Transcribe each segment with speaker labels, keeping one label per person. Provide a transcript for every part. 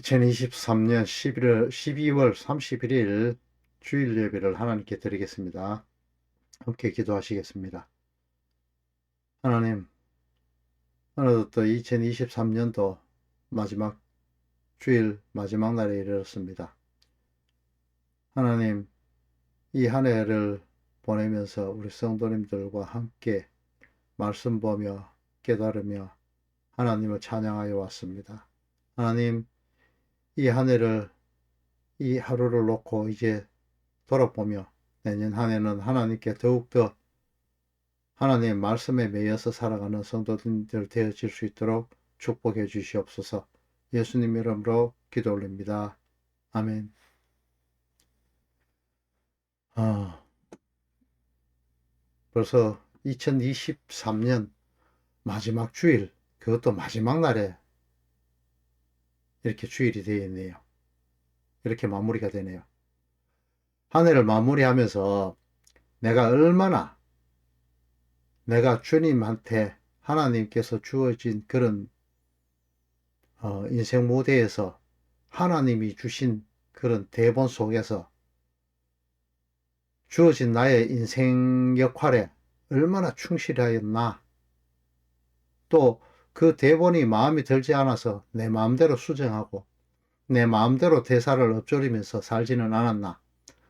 Speaker 1: 2023년 12월 31일 주일 예배를 하나님께 드리겠습니다. 함께 기도하시겠습니다. 하나님, 어느덧 2023년도 마지막 주일 마지막 날에 이르렀습니다. 하나님, 이 한 해를 보내면서 우리 성도님들과 함께 말씀 보며 깨달으며 하나님을 찬양하여 왔습니다. 하나님, 이 한 해를 이 하루를 놓고 이제 돌아보며 내년 한 해는 하나님께 더욱더 하나님의 말씀에 매여서 살아가는 성도들 되어질 수 있도록 축복해 주시옵소서. 예수님 이름으로 기도 올립니다. 아멘. 벌써 2023년 마지막 주일, 그것도 마지막 날에 이렇게 주일이 되어 있네요. 이렇게 마무리가 되네요. 한 해를 마무리하면서 내가 주님한테 하나님께서 주어진 그런 인생 무대에서 하나님이 주신 그런 대본 속에서 주어진 나의 인생 역할에 얼마나 충실하였나, 또 그 대본이 마음에 들지 않아서 내 마음대로 수정하고 내 마음대로 대사를 읊조리면서 살지는 않았나,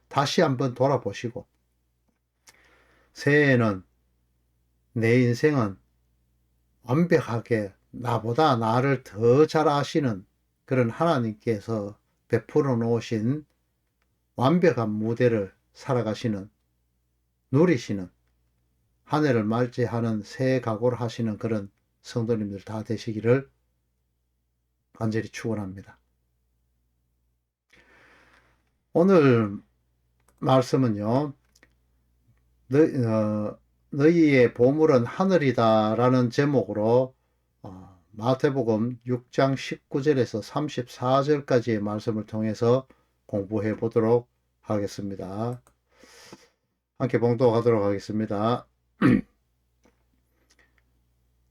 Speaker 1: 다시 한번 돌아보시고 새해에는 내 인생은 완벽하게 나보다 나를 더 잘 아시는 그런 하나님께서 베풀어 놓으신 완벽한 무대를 살아가시는, 누리시는, 한 해를 맞이하는 새해 각오를 하시는 그런 성도님들 다 되시기를 간절히 축원합니다. 오늘 말씀은요, 너희의 보물은 하늘이다 라는 제목으로 마태복음 6장 19절에서 34절까지의 말씀을 통해서 공부해 보도록 하겠습니다. 함께 봉독하도록 하겠습니다.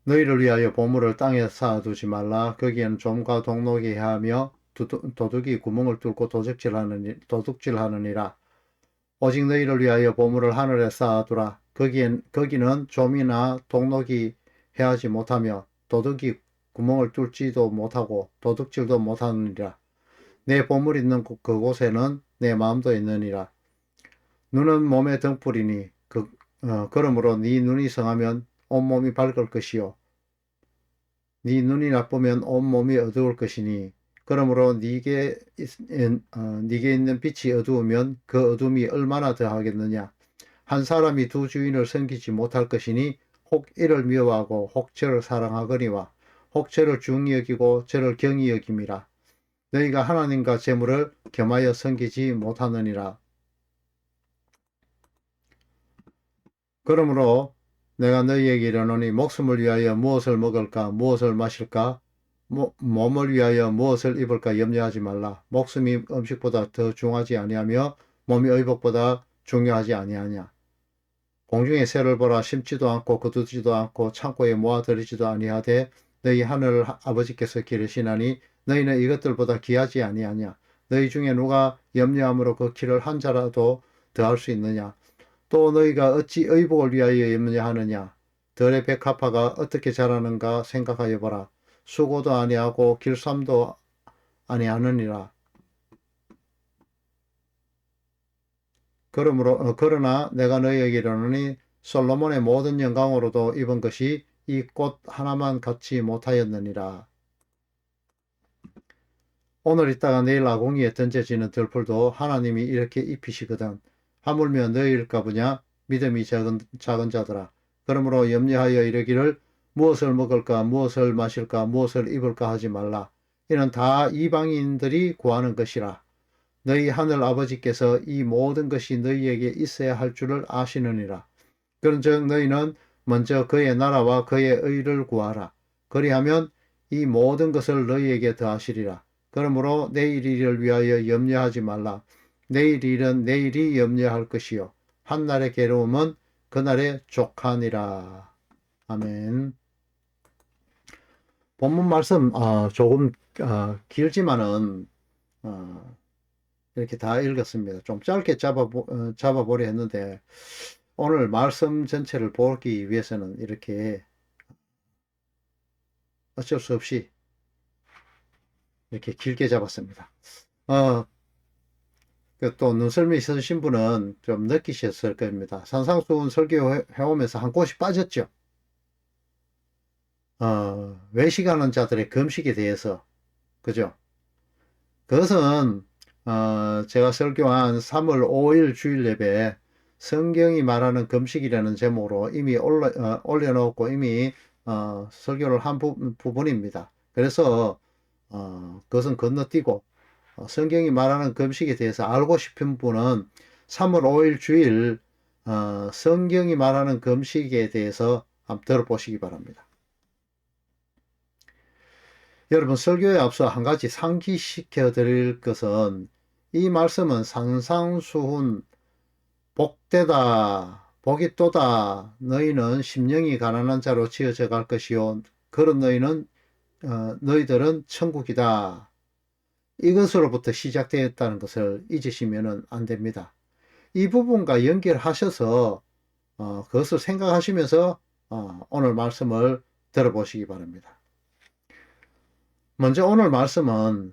Speaker 1: 너희를 위하여 보물을 땅에 쌓아두지 말라. 거기에는 좀과 동록이 해하며 도둑이 구멍을 뚫고 도둑질하느니라. 오직 너희를 위하여 보물을 하늘에 쌓아두라. 거기는 좀이나 동록이 해하지 못하며 도둑이 구멍을 뚫지도 못하고 도둑질도 못하느니라. 내 보물 있는 그곳에는 내 마음도 있느니라. 눈은 몸의 등불이니 그러므로 네 눈이 성하면 온몸이 밝을 것이요 네 눈이 나쁘면 온몸이 어두울 것이니, 그러므로 네게 있는 빛이 어두우면 그 어둠이 얼마나 더하겠느냐. 한 사람이 두 주인을 섬기지 못할 것이니 혹 이를 미워하고 혹 저를 사랑하거니와 혹 저를 중히 여기고 저를 경히 여김이라. 너희가 하나님과 재물을 겸하여 섬기지 못하느니라. 그러므로 내가 너희에게 이르노니 목숨을 위하여 무엇을 먹을까 무엇을 마실까 몸을 위하여 무엇을 입을까 염려하지 말라. 목숨이 음식보다 더 중하지 아니하며 몸이 의복보다 중요하지 아니하냐. 공중의 새를 보라. 심지도 않고 거두지도 않고 창고에 모아들이지도 아니하되 너희 하늘 아버지께서 기르시나니 너희는 이것들보다 귀하지 아니하냐. 너희 중에 누가 염려함으로 그 키를 한 자라도 더할 수 있느냐. 또 너희가 어찌 의복을 위하여 염려하느냐. 들의 백합화가 어떻게 자라는가 생각하여 보라. 수고도 아니하고 길쌈도 아니하느니라. 그러나 내가 너희에게 이르노니 솔로몬의 모든 영광으로도 입은 것이 이 꽃 하나만 갖지 못하였느니라. 오늘 있다가 내일 아궁이에 던져지는 들풀도 하나님이 이렇게 입히시거든. 하물며 너희일까 보냐. 믿음이 작은 자들아. 그러므로 염려하여 이르기를 무엇을 먹을까 무엇을 마실까 무엇을 입을까 하지 말라. 이는 다 이방인들이 구하는 것이라. 너희 하늘 아버지께서 이 모든 것이 너희에게 있어야 할 줄을 아시느니라. 그런즉 너희는 먼저 그의 나라와 그의 의를 구하라. 그리하면 이 모든 것을 너희에게 더하시리라. 그러므로 내일 일을 위하여 염려하지 말라. 내일 일은 내일이 염려할 것이요 한날의 괴로움은 그날의 족하니라. 아멘. 본문 말씀 조금 길지만은 이렇게 다 읽었습니다. 좀 짧게 잡아보려 했는데 오늘 말씀 전체를 보기 위해서는 이렇게 어쩔 수 없이 이렇게 길게 잡았습니다. 어, 또 눈썰미 있으신 분은 좀 느끼셨을 겁니다. 산상수훈 설교해오면서 한 곳이 빠졌죠. 외식하는 자들의 금식에 대해서, 그죠? 그것은 제가 설교한 3월 5일 주일 예배에 성경이 말하는 금식이라는 제목으로 이미 올려놓고 이미 설교를 한 부분입니다. 그래서 그것은 건너뛰고 성경이 말하는 금식에 대해서 알고 싶은 분은 3월 5일 주일 성경이 말하는 금식에 대해서 한번 들어보시기 바랍니다. 여러분, 설교에 앞서 한 가지 상기시켜 드릴 것은 이 말씀은 산상수훈 복되다 복이 또다 너희는 심령이 가난한 자로 지어져 갈 것이요 그런 너희들은 천국이다, 이것으로부터 시작되었다는 것을 잊으시면 안 됩니다. 이 부분과 연결하셔서 그것을 생각하시면서 오늘 말씀을 들어보시기 바랍니다. 먼저 오늘 말씀은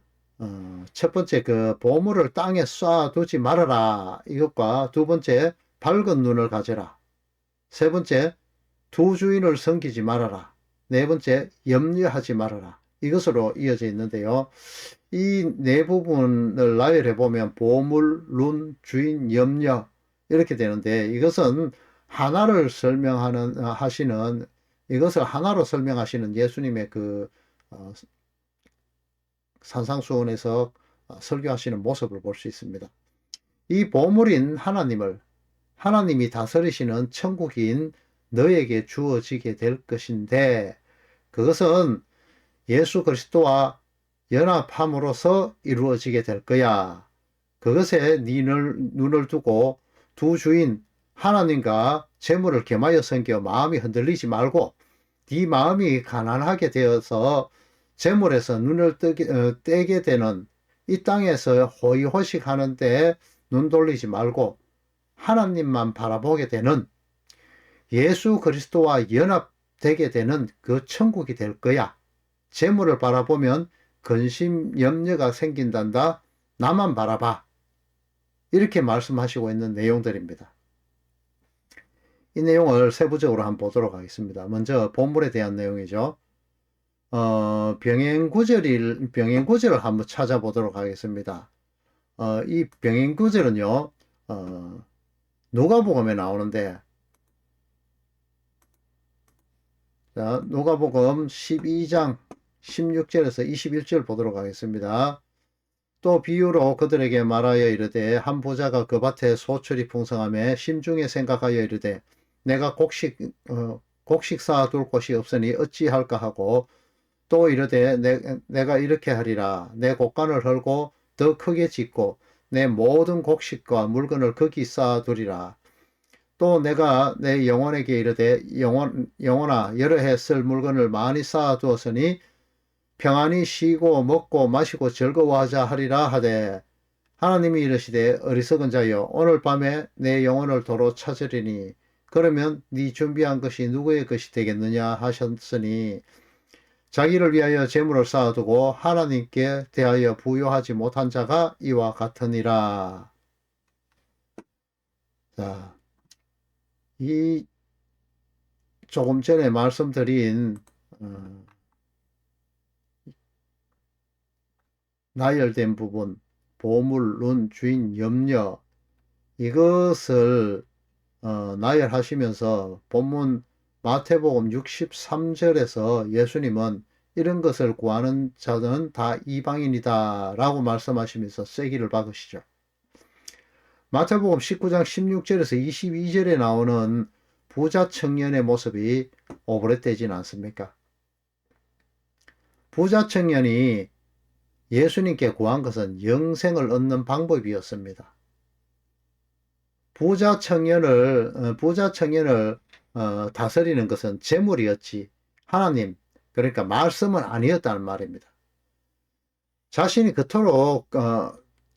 Speaker 1: 첫 번째 그 보물을 땅에 쏴두지 말아라 이것과 두 번째 밝은 눈을 가져라, 세 번째 두 주인을 섬기지 말아라, 네 번째 염려하지 말아라, 이것으로 이어져 있는데요. 이 네 부분을 나열해 보면 보물, 룬, 주인, 염려 이렇게 되는데 이것은 하나를 하시는 이것을 하나로 설명하시는 예수님의 그 산상수훈에서 설교하시는 모습을 볼 수 있습니다. 이 보물인 하나님이 다스리시는 천국인 너에게 주어지게 될 것인데 그것은 예수 그리스도와 연합함으로써 이루어지게 될 거야. 그것에 네 눈을 두고 두 주인 하나님과 재물을 겸하여 섬겨 마음이 흔들리지 말고 네 마음이 가난하게 되어서 재물에서 눈을 떼게 되는 이 땅에서 호의호식 하는데 눈 돌리지 말고 하나님만 바라보게 되는 예수 그리스도와 연합되게 되는 그 천국이 될 거야. 재물을 바라보면 근심 염려가 생긴단다. 나만 바라봐. 이렇게 말씀하시고 있는 내용들입니다. 이 내용을 세부적으로 한번 보도록 하겠습니다. 먼저 본문에 대한 내용이죠. 병행구절을 한번 찾아보도록 하겠습니다. 이 병행구절은요, 누가복음에 나오는데, 자, 누가복음 12장 16절에서 21절 보도록 하겠습니다. 또 비유로 그들에게 말하여 이르되 한 부자가 그 밭에 소출이 풍성하며 심중에 생각하여 이르되 내가 곡식 쌓아둘 곳이 없으니 어찌할까 하고 또 이르되 내가 이렇게 하리라. 내 곡간을 헐고 더 크게 짓고 내 모든 곡식과 물건을 거기 쌓아두리라. 또 내가 내 영혼에게 이르되 영혼아 여러 해 쓸 물건을 많이 쌓아두었으니 평안히 쉬고 먹고 마시고 즐거워하자 하리라 하되 하나님이 이르시되 어리석은 자여 오늘 밤에 내 영혼을 도로 찾으리니 그러면 네 준비한 것이 누구의 것이 되겠느냐 하셨으니 자기를 위하여 재물을 쌓아두고 하나님께 대하여 부요하지 못한 자가 이와 같으니라. 자, 이 조금 전에 말씀드린 나열된 부분, 보물, 룬, 주인, 염려 이것을 나열하시면서 본문 마태복음 63절에서 예수님은 이런 것을 구하는 자는 다 이방인이다 라고 말씀하시면서 쐐기를 박으시죠. 마태복음 19장 16절에서 22절에 나오는 부자 청년의 모습이 오버랩되지는 않습니까? 부자 청년이 예수님께 구한 것은 영생을 얻는 방법이었습니다. 부자 청년을 다스리는 것은 재물이었지 하나님, 그러니까 말씀은 아니었다는 말입니다. 자신이 그토록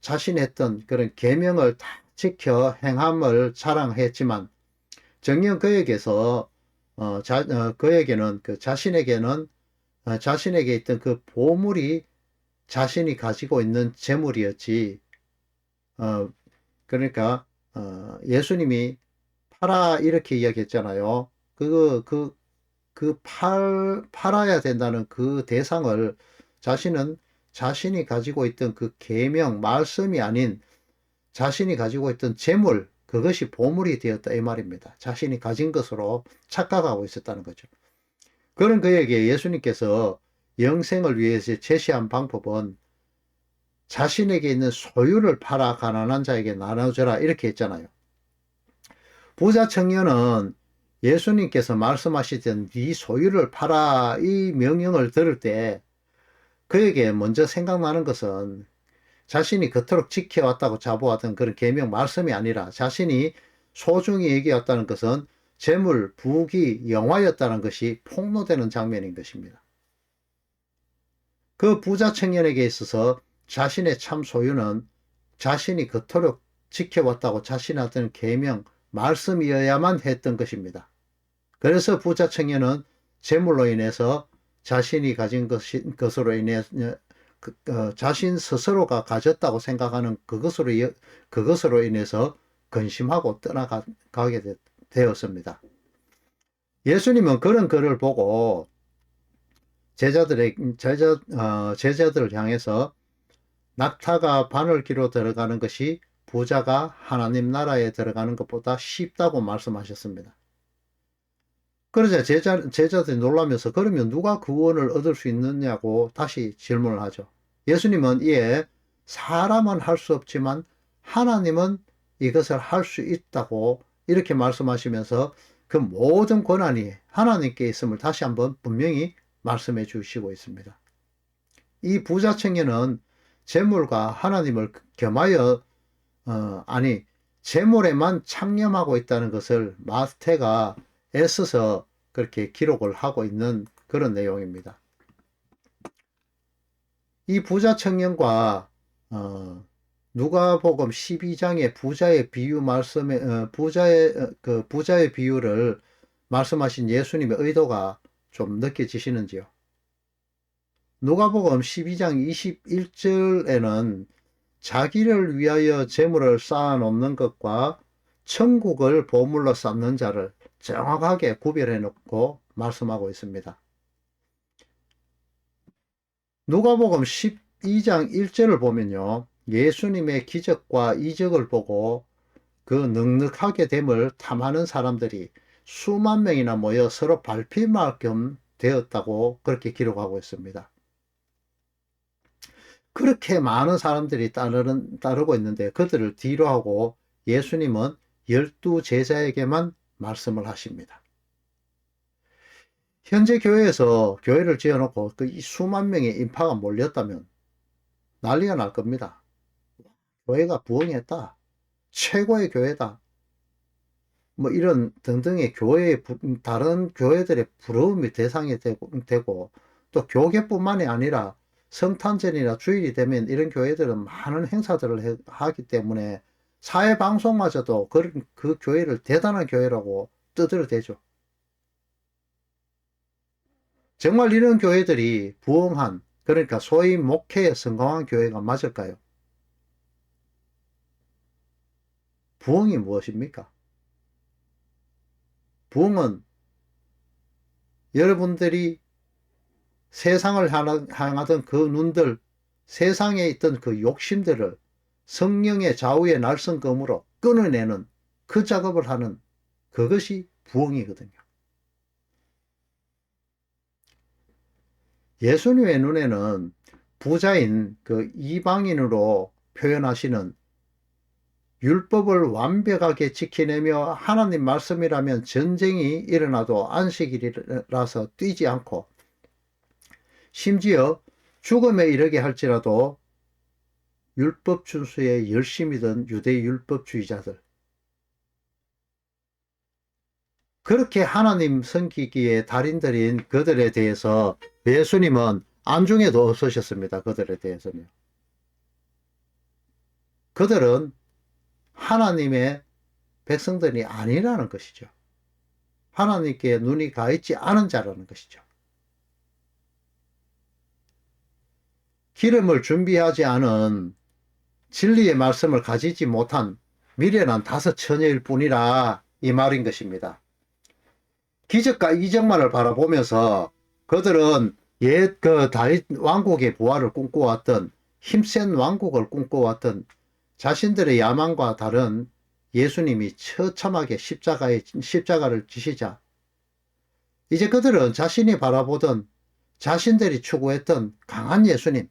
Speaker 1: 자신이 했던 그런 계명을 다 지켜 행함을 자랑했지만 정녕 그에게서 그에게는 그 자신에게는 자신에게 있던 그 보물이 자신이 가지고 있는 재물이었지. 어, 그러니까 예수님이 팔아 이렇게 이야기했잖아요. 팔아야 된다는 그 대상을 자신은 자신이 가지고 있던 그 계명, 말씀이 아닌 자신이 가지고 있던 재물, 그것이 보물이 되었다 이 말입니다. 자신이 가진 것으로 착각하고 있었다는 거죠. 그런 그에게 예수님께서 영생을 위해서 제시한 방법은 자신에게 있는 소유를 팔아 가난한 자에게 나눠줘라 이렇게 했잖아요. 부자 청년은 예수님께서 말씀하시던 네 소유를 팔아 이 명령을 들을 때 그에게 먼저 생각나는 것은 자신이 그토록 지켜왔다고 자부하던 그런 계명 말씀이 아니라 자신이 소중히 여기었다는 것은 재물, 부귀, 영화였다는 것이 폭로되는 장면인 것입니다. 그 부자 청년에게 있어서 자신의 참 소유는 자신이 그토록 지켜왔다고 자신하던 계명, 말씀이어야만 했던 것입니다. 그래서 부자 청년은 재물로 인해서 자신이 가진 것으로 인해 자신 스스로가 가졌다고 생각하는 그것으로 인해서 근심하고 떠나가게 되었습니다. 예수님은 그런 글을 보고 제자들을 향해서 낙타가 바늘귀로 들어가는 것이 부자가 하나님 나라에 들어가는 것보다 쉽다고 말씀하셨습니다. 그러자 제자들이 놀라면서 그러면 누가 구원을 얻을 수 있느냐고 다시 질문을 하죠. 예수님은 이에 사람은 할 수 없지만 하나님은 이것을 할 수 있다고 이렇게 말씀하시면서 그 모든 권한이 하나님께 있음을 다시 한번 분명히 말씀해 주시고 있습니다. 이 부자 청년은 재물과 하나님을 겸하여 재물에만 창념하고 있다는 것을 마태가 애써서 그렇게 기록을 하고 있는 그런 내용입니다. 이 부자 청년과 누가복음 12장의 부자의 비유 말씀에 부자의 비유를 말씀하신 예수님의 의도가 좀 느껴지시는지요? 누가복음 12장 21절에는 자기를 위하여 재물을 쌓아 놓는 것과 천국을 보물로 쌓는 자를 정확하게 구별해 놓고 말씀하고 있습니다. 누가복음 12장 1절을 보면요. 예수님의 기적과 이적을 보고 그 넉넉하게 됨을 탐하는 사람들이 수만 명이나 모여 서로 밟힐 겸 되었다고 그렇게 기록하고 있습니다. 그렇게 많은 사람들이 따르고 있는데 그들을 뒤로 하고 예수님은 12 제자에게만 말씀을 하십니다. 현재 교회에서 교회를 지어놓고 그 수만 명의 인파가 몰렸다면 난리가 날 겁니다. 교회가 부흥했다. 최고의 교회다. 뭐 이런 등등의 다른 교회들의 부러움이 대상이 되고 또 교계뿐만이 아니라 성탄절이나 주일이 되면 이런 교회들은 많은 행사들을 하기 때문에 사회방송마저도 그 교회를 대단한 교회라고 떠들어대죠. 정말 이런 교회들이 부흥한, 그러니까 소위 목회에 성공한 교회가 맞을까요? 부흥이 무엇입니까? 부흥은 여러분들이 세상을 향하던 그 눈들, 세상에 있던 그 욕심들을 성령의 좌우의 날성검으로 끊어내는 그 작업을 하는 그것이 부흥이거든요. 예수님의 눈에는 부자인 그 이방인으로 표현하시는 율법을 완벽하게 지키내며 하나님 말씀이라면 전쟁이 일어나도 안식일이라서 뛰지 않고 심지어 죽음에 이르게 할지라도 율법 준수에 열심히 든 유대 율법주의자들, 그렇게 하나님 섬기기에 달인들인 그들에 대해서 예수님은 안중에도 없으셨습니다. 그들에 대해서는. 그들은 하나님의 백성들이 아니라는 것이죠. 하나님께 눈이 가 있지 않은 자라는 것이죠. 기름을 준비하지 않은 진리의 말씀을 가지지 못한 미련한 다섯 처녀일 뿐이라 이 말인 것입니다. 기적과 이적만을 바라보면서 그들은 옛 그 다윗 왕국의 부활을 꿈꿔왔던 힘센 왕국을 꿈꿔왔던 자신들의 야망과 다른 예수님이 처참하게 십자가를 지시자 이제 그들은 자신이 바라보던 자신들이 추구했던 강한 예수님,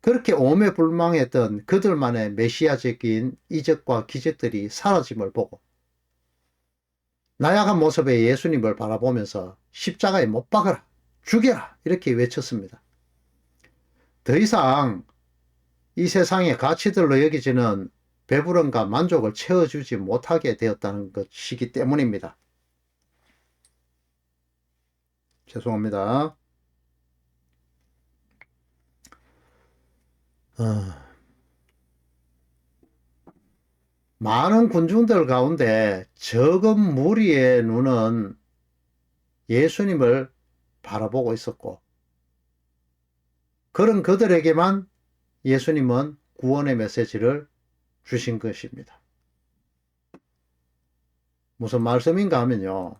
Speaker 1: 그렇게 오매불망했던 그들만의 메시아적인 이적과 기적들이 사라짐을 보고 나약한 모습의 예수님을 바라보면서 십자가에 못 박아라, 죽여라 이렇게 외쳤습니다. 더 이상 이 세상의 가치들로 여기지는 배부름과 만족을 채워주지 못하게 되었다는 것이기 때문입니다. 죄송합니다. 많은 군중들 가운데 적은 무리의 눈은 예수님을 바라보고 있었고 그런 그들에게만 예수님은 구원의 메시지를 주신 것입니다. 무슨 말씀인가 하면요.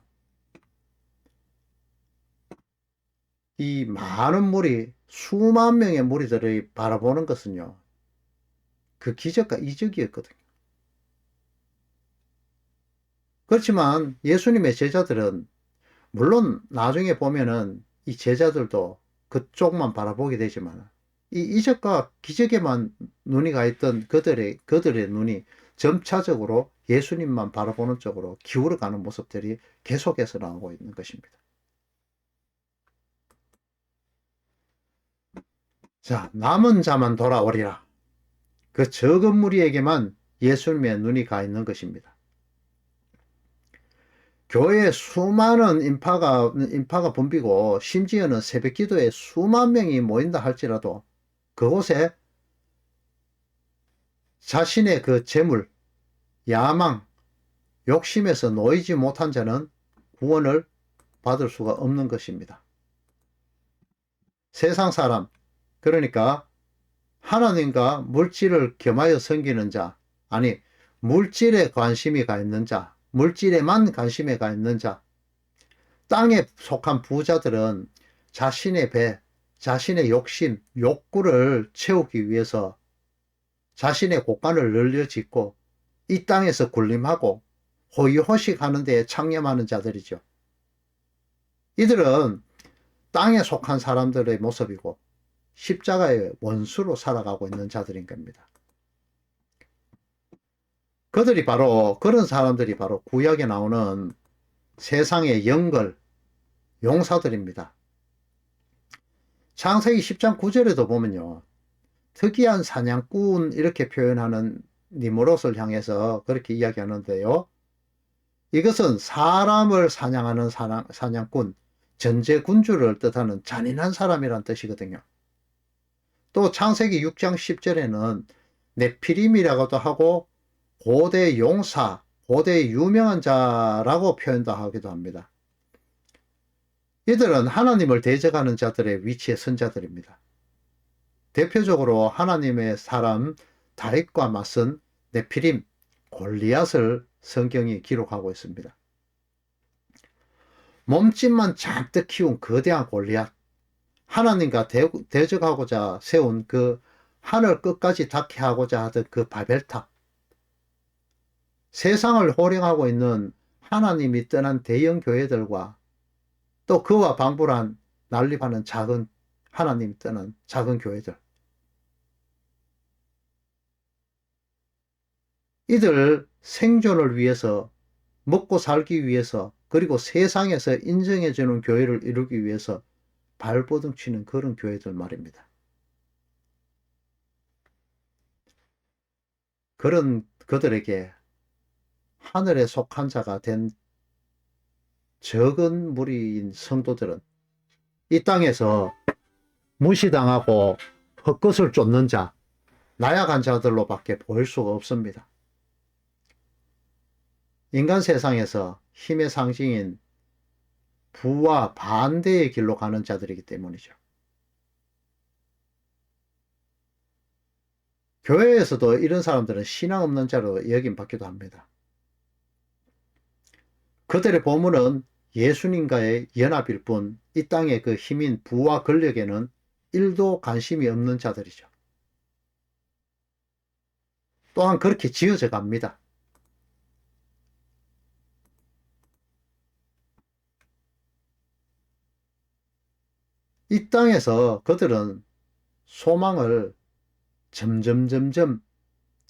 Speaker 1: 이 많은 무리, 수만 명의 무리들이 바라보는 것은요. 그 기적과 이적이었거든요. 그렇지만 예수님의 제자들은 물론 나중에 보면은 이 제자들도 그쪽만 바라보게 되지만 이 이적과 기적에만 눈이 가 있던 그들의 눈이 점차적으로 예수님만 바라보는 쪽으로 기울어가는 모습들이 계속해서 나오고 있는 것입니다. 자, 남은 자만 돌아오리라. 그 적은 무리에게만 예수님의 눈이 가 있는 것입니다. 교회에 수많은 인파가 붐비고 심지어는 새벽 기도에 수만 명이 모인다 할지라도 그곳에 자신의 그 재물, 야망, 욕심에서 놓이지 못한 자는 구원을 받을 수가 없는 것입니다. 세상 사람, 그러니까 하나님과 물질을 겸하여 섬기는 자, 아니 물질에 관심이 가 있는 자, 물질에만 관심이 가 있는 자, 땅에 속한 부자들은 자신의 배, 자신의 욕심, 욕구를 채우기 위해서 자신의 곳간을 늘려 짓고 이 땅에서 군림하고 호의호식 하는 데에 창념하는 자들이죠. 이들은 땅에 속한 사람들의 모습이고 십자가의 원수로 살아가고 있는 자들인 겁니다. 그런 사람들이 바로 구약에 나오는 세상의 영걸, 용사들입니다. 창세기 10장 9절에도 보면요. 특이한 사냥꾼 이렇게 표현하는 니므롯을 향해서 그렇게 이야기하는데요. 이것은 사람을 사냥하는 사냥꾼, 전제군주를 뜻하는 잔인한 사람이란 뜻이거든요. 또 창세기 6장 10절에는 네피림이라고도 하고 고대 용사, 고대 유명한 자라고 표현도 하기도 합니다. 이들은 하나님을 대적하는 자들의 위치에 선 자들입니다. 대표적으로 하나님의 사람 다윗과 맞선 네피림, 골리앗을 성경이 기록하고 있습니다. 몸집만 잔뜩 키운 거대한 골리앗, 하나님과 대적하고자 세운 그 하늘 끝까지 닿게 하고자 하던 그 바벨탑, 세상을 호령하고 있는 하나님이 떠난 대형 교회들과 또 그와 방불한 난립하는 작은 하나님이 떠난 작은 교회들, 이들 생존을 위해서 먹고 살기 위해서 그리고 세상에서 인정해주는 교회를 이루기 위해서 발버둥 치는 그런 교회들 말입니다. 그런 그들에게 하늘에 속한 자가 된 적은 무리인 성도들은 이 땅에서 무시당하고 헛것을 쫓는 자, 나약한 자들로밖에 보일 수가 없습니다. 인간 세상에서 힘의 상징인 부와 반대의 길로 가는 자들이기 때문이죠. 교회에서도 이런 사람들은 신앙 없는 자로 여김받기도 합니다. 그들의 보물은 예수님과의 연합일 뿐 이 땅의 그 힘인 부와 권력에는 1도 관심이 없는 자들이죠. 또한 그렇게 지어져 갑니다. 이 땅에서 그들은 소망을 점점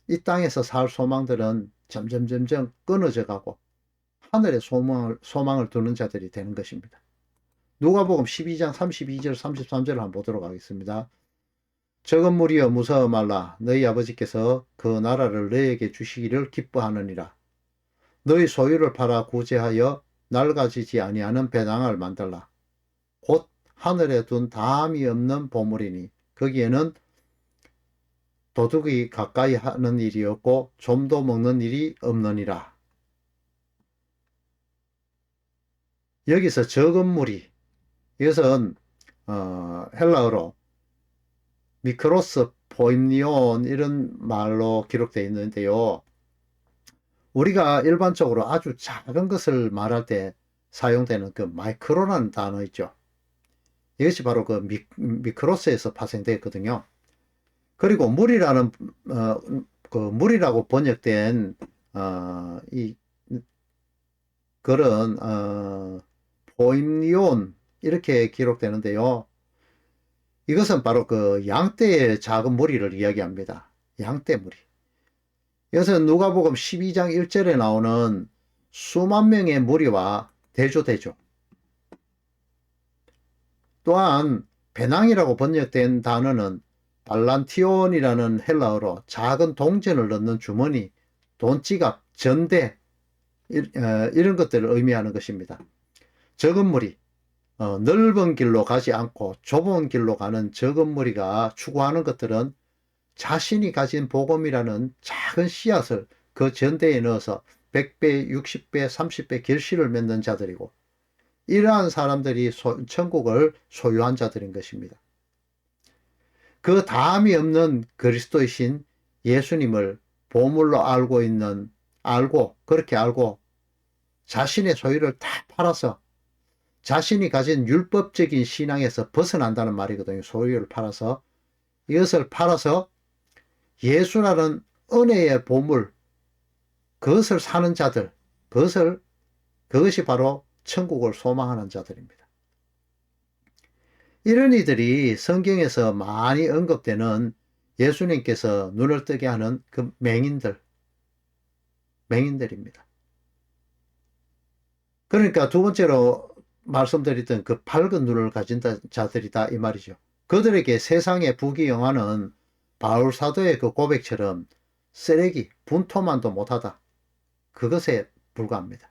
Speaker 1: 이 땅에서 살 소망들은 점점 끊어져 가고 하늘에 소망을 두는 자들이 되는 것입니다. 누가복음 12장 32절 33절을 한번 보도록 하겠습니다. 적은 무리여 무서워 말라. 너희 아버지께서 그 나라를 너희에게 주시기를 기뻐하느니라. 너희 소유를 팔아 구제하여 낡아지지 아니하는 배당을 만들라. 곧 하늘에 둔 담이 없는 보물이니 거기에는 도둑이 가까이 하는 일이 없고 좀도 먹는 일이 없느니라. 여기서 적은 무리, 이것은 헬라어로 미크로스 포임니온 이런 말로 기록되어 있는데요. 우리가 일반적으로 아주 작은 것을 말할 때 사용되는 그 마이크로라는 단어 있죠. 이것이 바로 그 미크로스에서 파생되었거든요. 그리고 물이라는 그 물이라고 번역된 이 그런 포임니온 이렇게 기록되는데요. 이것은 바로 그 양떼의 작은 무리를 이야기합니다. 양떼 무리. 이것은 누가복음 12장 1절에 나오는 수만 명의 무리와 대조되죠. 또한 배낭이라고 번역된 단어는 발란티온이라는 헬라어로 작은 동전을 넣는 주머니, 돈지갑, 전대 이런 것들을 의미하는 것입니다. 적은 무리, 넓은 길로 가지 않고 좁은 길로 가는 적은 무리가 추구하는 것들은 자신이 가진 복음이라는 작은 씨앗을 그 전대에 넣어서 100배, 60배, 30배 결실을 맺는 자들이고 이러한 사람들이 천국을 소유한 자들인 것입니다. 그 다음이 없는 그리스도이신 예수님을 보물로 그렇게 알고 자신의 소유를 다 팔아서 자신이 가진 율법적인 신앙에서 벗어난다는 말이거든요. 소유를 팔아서 이것을 팔아서 예수라는 은혜의 보물 그것을 사는 자들 그것이 바로 천국을 소망하는 자들입니다. 이런 이들이 성경에서 많이 언급되는 예수님께서 눈을 뜨게 하는 그 맹인들입니다. 그러니까 두 번째로 말씀드렸던 그 밝은 눈을 가진 자들이다 이 말이죠. 그들에게 세상의 부귀영화는 바울 사도의 그 고백처럼 쓰레기, 분토만도 못하다. 그것에 불과합니다.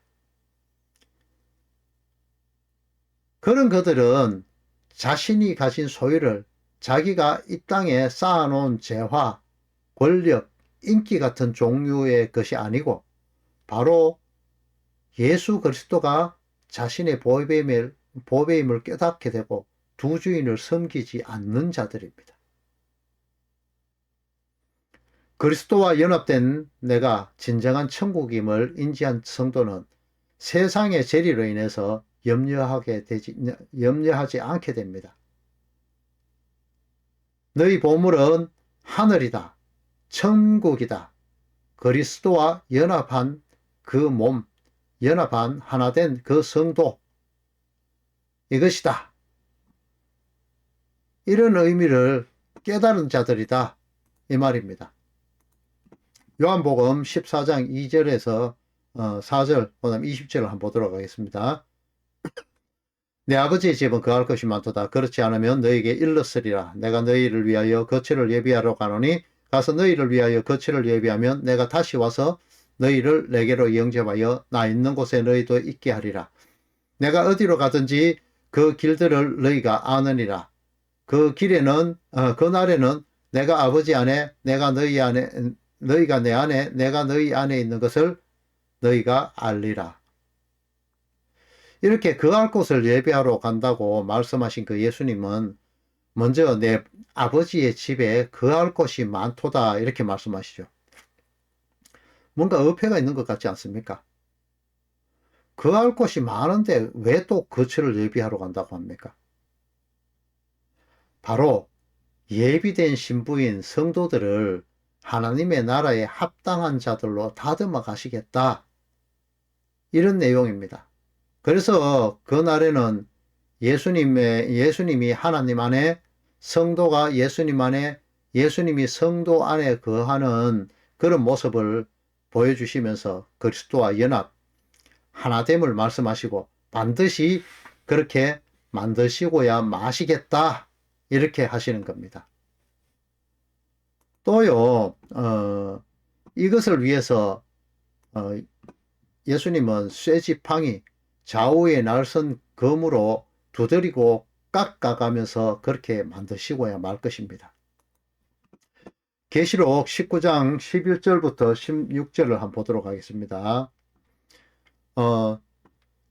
Speaker 1: 그런 그들은 자신이 가진 소유를 자기가 이 땅에 쌓아놓은 재화, 권력, 인기 같은 종류의 것이 아니고 바로 예수 그리스도가 자신의 보배임을 깨닫게 되고 두 주인을 섬기지 않는 자들입니다. 그리스도와 연합된 내가 진정한 천국임을 인지한 성도는 세상의 재리로 인해서 염려하지 않게 됩니다. 너희 보물은 하늘이다. 천국이다. 그리스도와 연합한 그 몸, 연합한 하나된 그 성도 이것이다. 이런 의미를 깨달은 자들이다. 이 말입니다. 요한복음 14장 2절에서 4절, 그 다음 20절을 한번 보도록 하겠습니다. 내 아버지의 집은 거할 것이 많도다. 그렇지 않으면 너희에게 일렀으리라. 내가 너희를 위하여 거처를 예비하러 가노니 가서 너희를 위하여 거처를 예비하면 내가 다시 와서 너희를 내게로 영접하여 나 있는 곳에 너희도 있게 하리라. 내가 어디로 가든지 그 길들을 너희가 아느니라. 그 길에는 그날에는 내가 아버지 안에 내가 너희 안에 너희가 내 안에 내가 너희 안에 있는 것을 너희가 알리라. 이렇게 그할 곳을 예배하러 간다고 말씀하신 그 예수님은 먼저 내 아버지의 집에 그할 곳이 많도다 이렇게 말씀하시죠. 뭔가 어폐가 있는 것 같지 않습니까? 그할 곳이 많은데 왜 또 거처를 예비하러 간다고 합니까? 바로 예비된 신부인 성도들을 하나님의 나라에 합당한 자들로 다듬어 가시겠다. 이런 내용입니다. 그래서 그날에는 예수님이 하나님 안에, 성도가 예수님 안에, 예수님이 성도 안에 거하는 그런 모습을 보여주시면서 그리스도와 연합, 하나됨을 말씀하시고 반드시 그렇게 만드시고야 마시겠다. 이렇게 하시는 겁니다. 또요, 이것을 위해서 예수님은 쇠지팡이, 좌우의 날선 검으로 두드리고 깎아가면서 그렇게 만드시고야 말 것입니다. 계시록 19장 11절부터 16절을 한번 보도록 하겠습니다.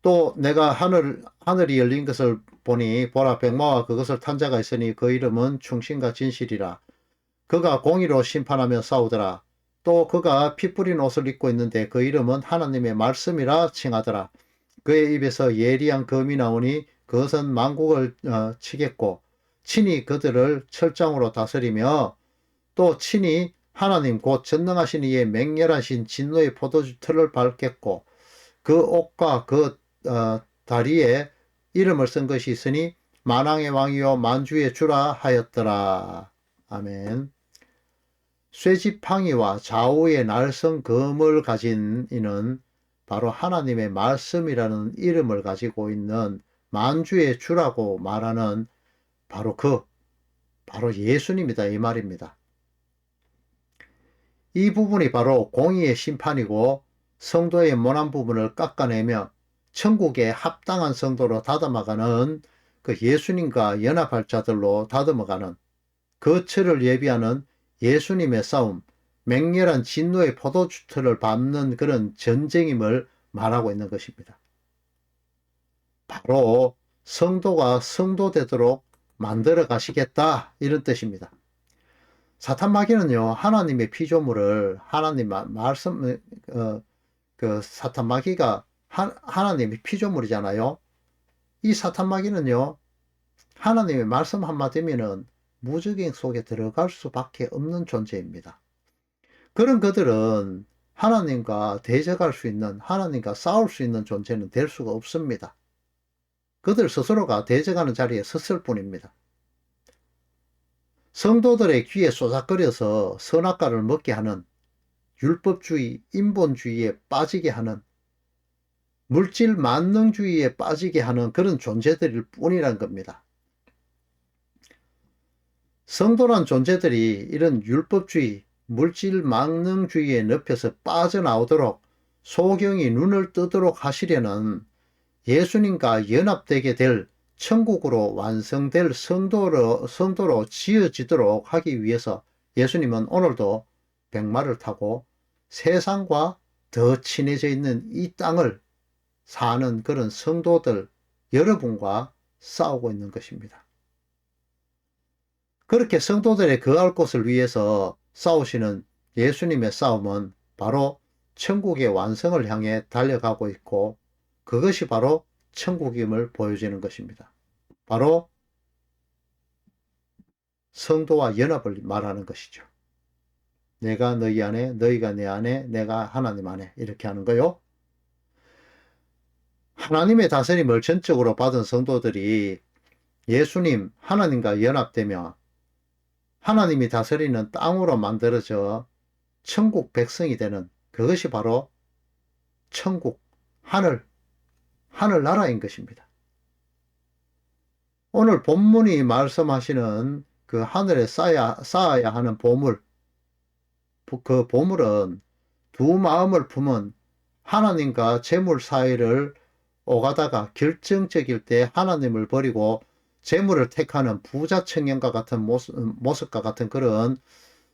Speaker 1: 또 내가 하늘이 열린 것을 보니 보라 백마와 그것을 탄 자가 있으니 그 이름은 충신과 진실이라. 그가 공의로 심판하며 싸우더라. 또 그가 피 뿌린 옷을 입고 있는데 그 이름은 하나님의 말씀이라 칭하더라. 그의 입에서 예리한 검이 나오니 그것은 만국을 치겠고 친히 그들을 철장으로 다스리며 또 친히 하나님 곧 전능하신 이의 맹렬하신 진노의 포도주 틀을 밟겠고 그 옷과 그 다리에 이름을 쓴 것이 있으니 만왕의 왕이요 만주의 주라 하였더라. 아멘. 쇠지팡이와 좌우의 날선 검을 가진 이는 바로 하나님의 말씀이라는 이름을 가지고 있는 만주의 주라고 말하는 바로 예수님이다 이 말입니다. 이 부분이 바로 공의의 심판이고 성도의 모난 부분을 깎아내며 천국에 합당한 성도로 다듬어가는 그 예수님과 연합할 자들로 다듬어가는 그 처를 예비하는 예수님의 싸움, 맹렬한 진노의 포도주틀을 밟는 그런 전쟁임을 말하고 있는 것입니다. 바로 성도가 성도 되도록 만들어 가시겠다 이런 뜻입니다. 사탄 마귀는요 하나님의 피조물을 하나님 말씀 그 사탄 마귀가 하나님의 피조물이잖아요. 이 사탄 마귀는요 하나님의 말씀 한마디면은 무적행 속에 들어갈 수밖에 없는 존재입니다. 그런 그들은 하나님과 대적할 수 있는, 하나님과 싸울 수 있는 존재는 될 수가 없습니다. 그들 스스로가 대적하는 자리에 섰을 뿐입니다. 성도들의 귀에 쏘작거려서 선악과를 먹게 하는 율법주의, 인본주의에 빠지게 하는 물질 만능주의에 빠지게 하는 그런 존재들일 뿐이란 겁니다. 성도란 존재들이 이런 율법주의, 물질 만능주의에 늪에서 빠져나오도록 소경이 눈을 뜨도록 하시려는 예수님과 연합되게 될 천국으로 완성될 성도로 지어지도록 하기 위해서 예수님은 오늘도 백마를 타고 세상과 더 친해져 있는 이 땅을 사는 그런 성도들 여러분과 싸우고 있는 것입니다. 그렇게 성도들의 거할 곳을 위해서 싸우시는 예수님의 싸움은 바로 천국의 완성을 향해 달려가고 있고 그것이 바로 천국임을 보여주는 것입니다. 바로 성도와 연합을 말하는 것이죠. 내가 너희 안에, 너희가 내 안에, 내가 하나님 안에 이렇게 하는 거요. 하나님의 다스림을 전적으로 받은 성도들이 예수님, 하나님과 연합되며 하나님이 다스리는 땅으로 만들어져 천국 백성이 되는 그것이 바로 천국, 하늘나라인 것입니다. 오늘 본문이 말씀하시는 그 하늘에 쌓아야 하는 보물, 그 보물은 두 마음을 품은 하나님과 재물 사이를 오가다가 결정적일 때 하나님을 버리고 재물을 택하는 부자 청년과 같은 모습과 같은 그런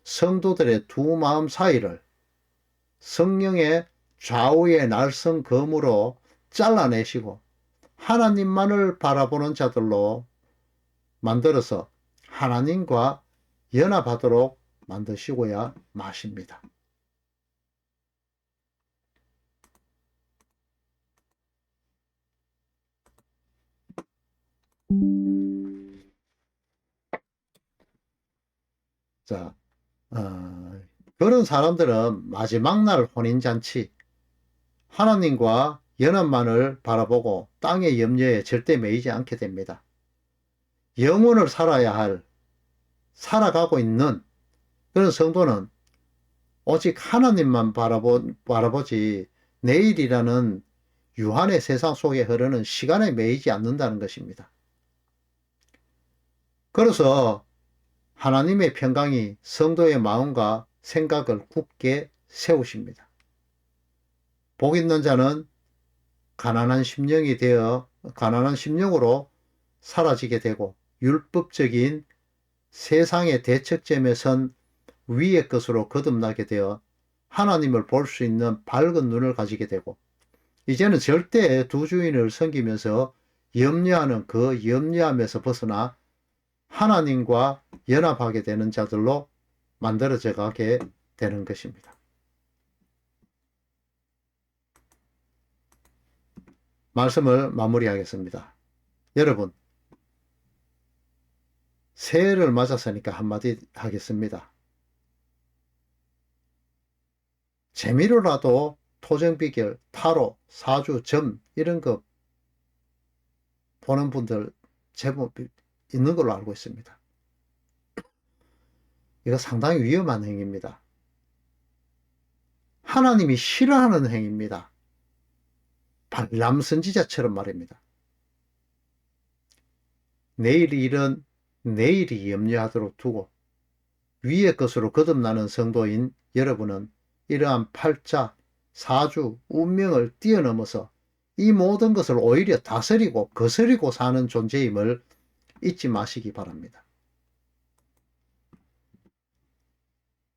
Speaker 1: 성도들의 두 마음 사이를 성령의 좌우의 날선 검으로 잘라내시고 하나님만을 바라보는 자들로 만들어서 하나님과 연합하도록 만드시고야 마십니다. 자, 그런 사람들은 마지막 날 혼인잔치, 하나님과 연합만을 바라보고 땅의 염려에 절대 매이지 않게 됩니다. 영혼을 살아가고 있는 그런 성도는 오직 하나님만 바라보지 내일이라는 유한의 세상 속에 흐르는 시간에 매이지 않는다는 것입니다. 그래서 하나님의 평강이 성도의 마음과 생각을 굳게 세우십니다. 복 있는 자는 가난한 심령으로 사라지게 되고 율법적인 세상의 대척점에 선 위의 것으로 거듭나게 되어 하나님을 볼 수 있는 밝은 눈을 가지게 되고 이제는 절대 두 주인을 섬기면서 염려하는 그 염려함에서 벗어나 하나님과 연합하게 되는 자들로 만들어져 가게 되는 것입니다. 말씀을 마무리하겠습니다. 여러분, 새해를 맞았으니까 한마디 하겠습니다. 재미로라도 토정비결, 타로, 사주, 점 이런 거 보는 분들 제법 있는 걸로 알고 있습니다. 이거 상당히 위험한 행위입니다. 하나님이 싫어하는 행위입니다. 발람 선지자처럼 말입니다. 내일이 일은 내일이 염려하도록 두고 위의 것으로 거듭나는 성도인 여러분은 이러한 팔자, 사주, 운명을 뛰어넘어서 이 모든 것을 오히려 다스리고 거스리고 사는 존재임을 잊지 마시기 바랍니다.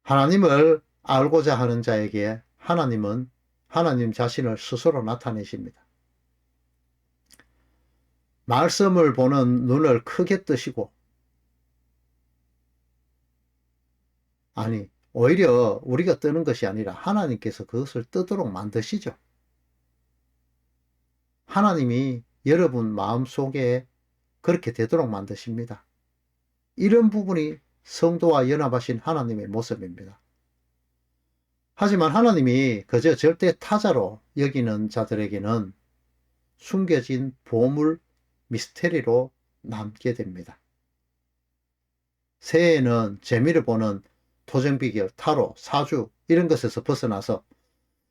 Speaker 1: 하나님을 알고자 하는 자에게 하나님은 하나님 자신을 스스로 나타내십니다. 말씀을 보는 눈을 크게 뜨시고 오히려 우리가 뜨는 것이 아니라 하나님께서 그것을 뜨도록 만드시죠. 하나님이 여러분 마음속에 그렇게 되도록 만드십니다. 이런 부분이 성도와 연합하신 하나님의 모습입니다. 하지만 하나님이 그저 절대 타자로 여기는 자들에게는 숨겨진 보물 미스테리로 남게 됩니다. 새해에는 재미를 보는 토정비결, 타로, 사주 이런 것에서 벗어나서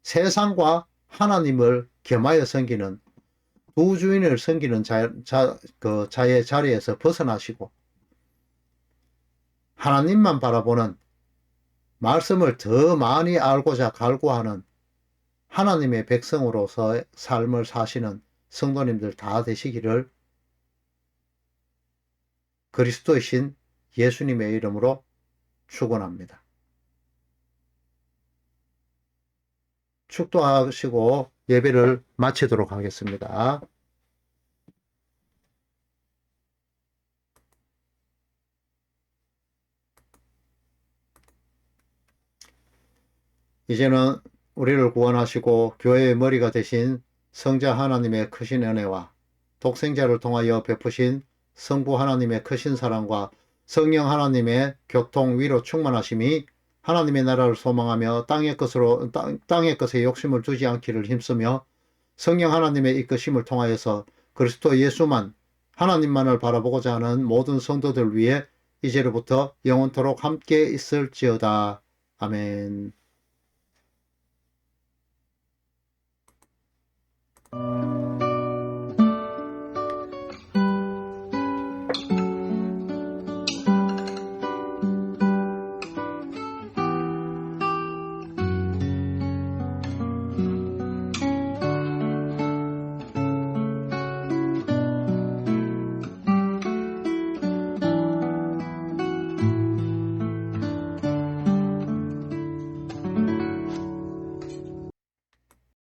Speaker 1: 세상과 하나님을 겸하여 섬기는 두 주인을 섬기는 자의 자리에서 벗어나시고 하나님만 바라보는 말씀을 더 많이 알고자 갈구하는 하나님의 백성으로서의 삶을 사시는 성도님들 다 되시기를 그리스도이신 예수님의 이름으로 축원합니다. 축도하시고 예배를 마치도록 하겠습니다. 이제는 우리를 구원하시고 교회의 머리가 되신 성자 하나님의 크신 은혜와 독생자를 통하여 베푸신 성부 하나님의 크신 사랑과 성령 하나님의 교통 위로 충만하심이 하나님의 나라를 소망하며 땅의 것에 욕심을 두지 않기를 힘쓰며 성령 하나님의 이끄심을 통하여서 그리스도 예수만 하나님만을 바라보고자 하는 모든 성도들 위해 이제로부터 영원토록 함께 있을지어다. 아멘.